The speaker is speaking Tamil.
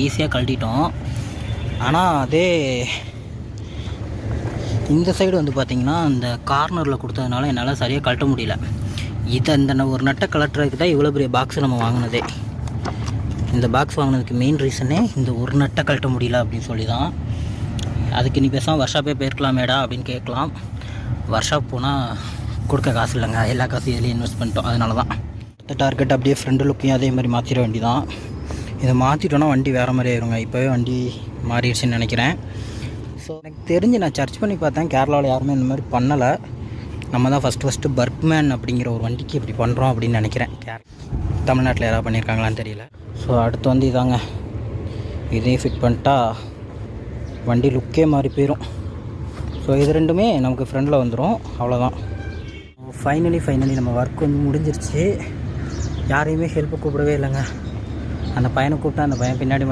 ஈஸியாக கழட்டிட்டோம். ஆனால் அதே இந்த சைடு வந்து பார்த்திங்கன்னா இந்த கார்னரில் கொடுத்ததுனால என்னால் சரியாக கழட்ட முடியல. இந்த ஒரு நட்டை கலட்டுறதுக்கு தான் இவ்வளோ பெரிய பாக்ஸ் நம்ம வாங்கினதே. இந்த பாக்ஸ் வாங்கினதுக்கு மெயின் ரீசனே இந்த ஒரு நட்டை கழட்ட முடியல அப்படின்னு சொல்லி தான். அதுக்கு நீ பேசாமல் ஒர்க்ஷாப்பே போயிருக்கலாமேடா அப்படின்னு கேட்கலாம். ஒர்க்ஷாப் போனால் கொடுக்க காசு இல்லைங்க, எல்லா காசையும் இதிலே இன்வெஸ்ட் பண்ணிட்டோம். அதனால தான் இந்த டார்கெட் அப்படியே ஃப்ரெண்டு லுக்கையும் அதே மாதிரி மாற்றிட வேண்டி தான். இதை மாற்றிட்டோன்னா வண்டி வேறு மாதிரி ஆயிருங்க. இப்போவே வண்டி மாறிடுச்சுன்னு நினைக்கிறேன். ஸோ எனக்கு தெரிஞ்சு நான் சர்ச் பண்ணி பார்த்தேன், கேரளாவில் யாருமே இந்த மாதிரி பண்ணலை. நம்ம தான் ஃபஸ்ட்டு பர்க்மேன் அப்படிங்கிற ஒரு வண்டிக்கு இப்படி பண்ணுறோம் அப்படின்னு நினைக்கிறேன். தமிழ்நாட்டில் யாராவது பண்ணியிருக்காங்களான்னு தெரியல. ஸோ அடுத்து வந்து இதாங்க, இதையும் ஃபிட் பண்ணிட்டா வண்டி லுக்கே மாறி போயிடும். ஸோ இது ரெண்டுமே நமக்கு ஃப்ரெண்டில் வந்துடும். அவ்வளோதான். ஃபைனலி நம்ம ஒர்க் வந்து முடிஞ்சிருச்சு. யாரையுமே ஹெல்ப்பு கூப்பிடவே இல்லைங்க. அந்த பையனை கூப்பிட்டா அந்த பையன் பின்னாடி